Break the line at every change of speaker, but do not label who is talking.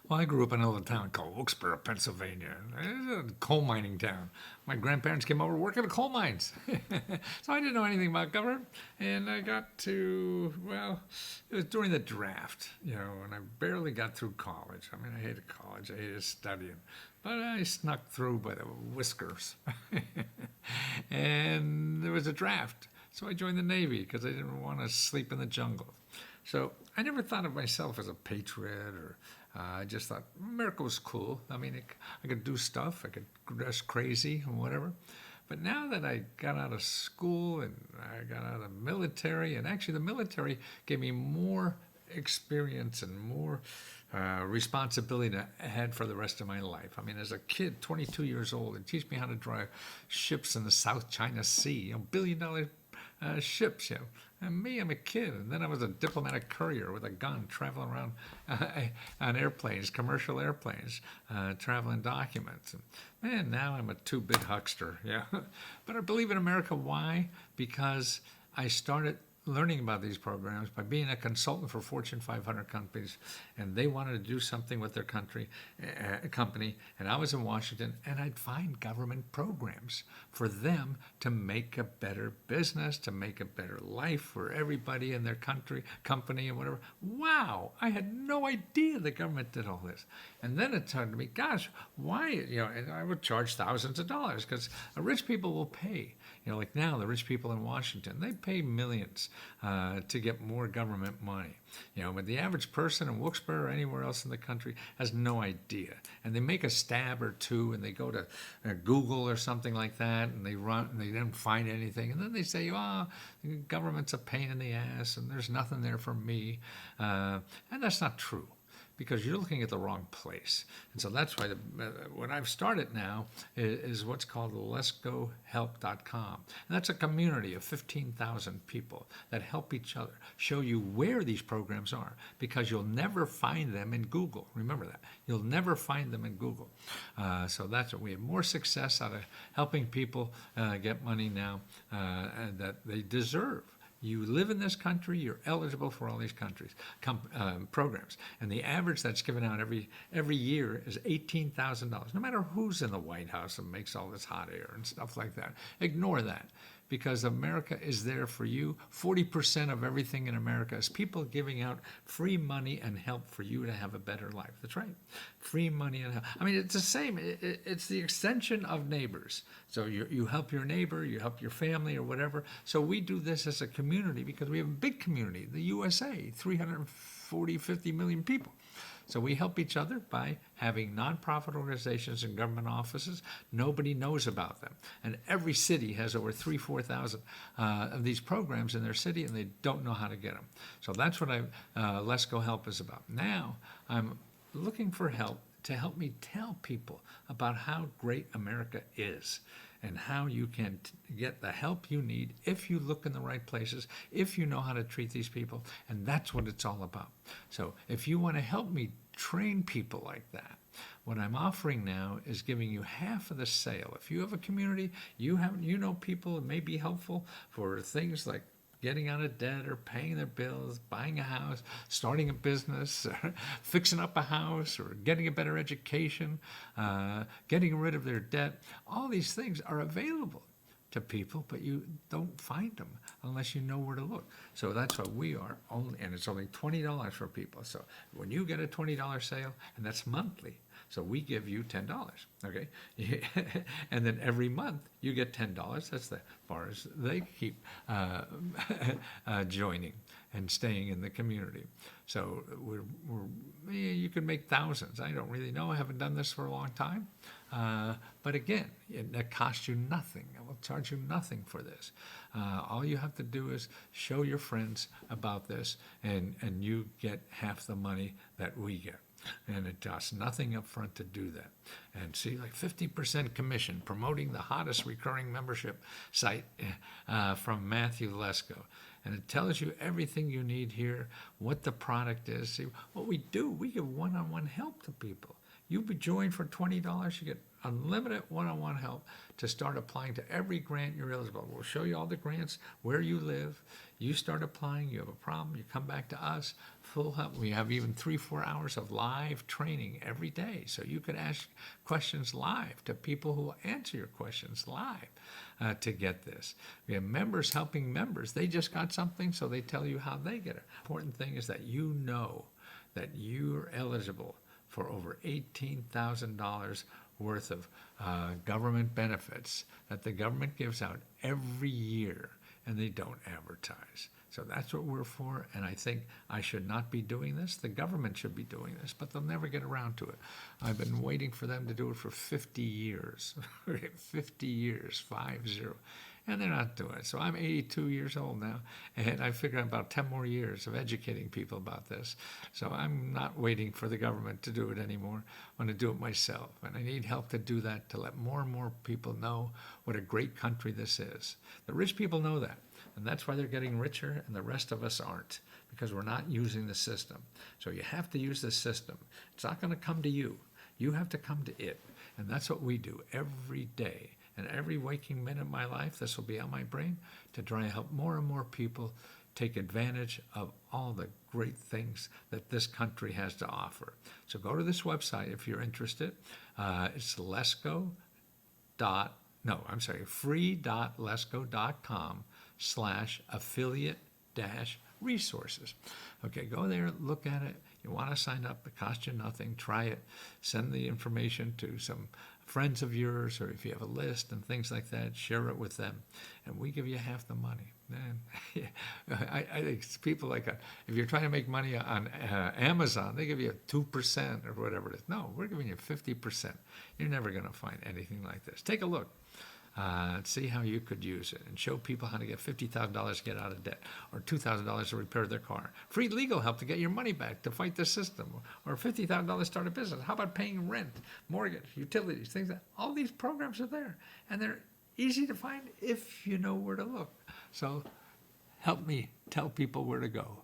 Well, I grew up in a little town called Wilkesboro, Pennsylvania. It's a coal mining town. My grandparents came over to work in the coal mines. So I didn't know anything about government. And I got to, well, it was during the draft, and I barely got through college. I mean, I hated college, I hated studying. But I snuck through by the whiskers. And there was a draft. So I joined the Navy because I didn't want to sleep in the jungle. So I never thought of myself as a patriot or I just thought America was cool. I mean, I could do stuff. I could dress crazy and whatever. But now that I got out of school and I got out of the military, and actually the military gave me more experience and more responsibility ahead for the rest of my life. I mean, as a kid, 22 years old, it teach me how to drive ships in the South China Sea, billion-dollar ships, And me, I'm a kid, and then I was a diplomatic courier with a gun traveling around on airplanes, commercial airplanes, traveling documents. And man, now I'm a too-big huckster, yeah. But I believe in America. Why? Because I started learning about these programs by being a consultant for Fortune 500 companies, and they wanted to do something with their company, and I was in Washington, and I'd find government programs for them to make a better business, to make a better life for everybody in their company, and whatever. Wow, I had no idea the government did all this. And then it turned to me, gosh, why, and I would charge thousands of dollars because rich people will pay. Like now, the rich people in Washington, they pay millions to get more government money. But the average person in Wilkes-Barre or anywhere else in the country has no idea. And they make a stab or two, and they go to Google or something like that, and they run, and they don't find anything. And then they say, oh, the government's a pain in the ass, and there's nothing there for me. And that's not true, because you're looking at the wrong place. And so that's why what I've started now is what's called letsgohelp.com. And that's a community of 15,000 people that help each other, show you where these programs are, because you'll never find them in Google. Remember that. You'll never find them in Google. So that's what we have more success out of helping people get money now that they deserve. You live in this country, you're eligible for all these programs. And the average that's given out every year is $18,000. No matter who's in the White House and makes all this hot air and stuff like that. Ignore that, because America is there for you. 40% of everything in America is people giving out free money and help for you to have a better life. That's right. Free money and help. I mean, it's the same. It's the extension of neighbors. So you help your neighbor, you help your family or whatever. So we do this as a community because we have a big community, the USA, 50 million people. So we help each other by having nonprofit organizations and government offices. Nobody knows about them. And every city has over 4,000 of these programs in their city, and they don't know how to get them. So that's what Let's Go Help is about. Now I'm looking for help to help me tell people about how great America is and how you can get the help you need if you look in the right places, if you know how to treat these people, and that's what it's all about. So if you want to help me train people like that, what I'm offering now is giving you half of the sale. If you have a community, you know people, it may be helpful for things like getting out of debt or paying their bills, buying a house, starting a business, or fixing up a house, or getting a better education, getting rid of their debt. All these things are available to people, but you don't find them unless you know where to look. So that's what we are only, and it's only $20 for people. So when you get a $20 sale, and that's monthly, so we give you $10, okay? And then every month you get $10. That's the far as they keep joining and staying in the community. So you can make thousands. I don't really know. I haven't done this for a long time. But again, it costs you nothing. I will charge you nothing for this. All you have to do is show your friends about this, and you get half the money that we get. And it costs nothing up front to do that. And see, like 50% commission, promoting the hottest recurring membership site from Matthew Lesko. And it tells you everything you need here, what the product is. See, what we do, we give one-on-one help to people. You join for $20, you get unlimited one-on-one help to start applying to every grant you're eligible. We'll show you all the grants, where you live. You start applying, you have a problem, you come back to us, full help. We have even 3-4 hours of live training every day. So you can ask questions live to people who will answer your questions live to get this. We have members helping members. They just got something, so they tell you how they get it. Important thing is that you know that you're eligible for over $18,000 worth of government benefits that the government gives out every year, and they don't advertise. So that's what we're for, and I think I should not be doing this. The government should be doing this, but they'll never get around to it. I've been waiting for them to do it for 50 years. 50 years, 50. And they're not doing it. So I'm 82 years old now, and I figure about 10 more years of educating people about this. So I'm not waiting for the government to do it anymore. I want to do it myself, and I need help to do that, to let more and more people know what a great country this is. The rich people know that, and that's why they're getting richer, and the rest of us aren't, because we're not using the system. So you have to use the system. It's not going to come to you. You have to come to it, and that's what we do every day. And every waking minute of my life, this will be on my brain to try and help more and more people take advantage of all the great things that this country has to offer. So go to this website if you're interested. It's free.lesco.com/affiliate-resources. Okay, go there, look at it. You want to sign up, it costs you nothing. Try it. Send the information to some friends of yours, or if you have a list and things like that, share it with them, and we give you half the money. Man, I think people like, if you're trying to make money on Amazon, they give you 2% or whatever it is. No, we're giving you 50%. You're never going to find anything like this. Take a look. See how you could use it, and show people how to get $50,000 to get out of debt, or $2,000 to repair their car. Free legal help to get your money back to fight the system, or $50,000 to start a business. How about paying rent, mortgage, utilities, things like that? All these programs are there, and they're easy to find if you know where to look. So help me tell people where to go.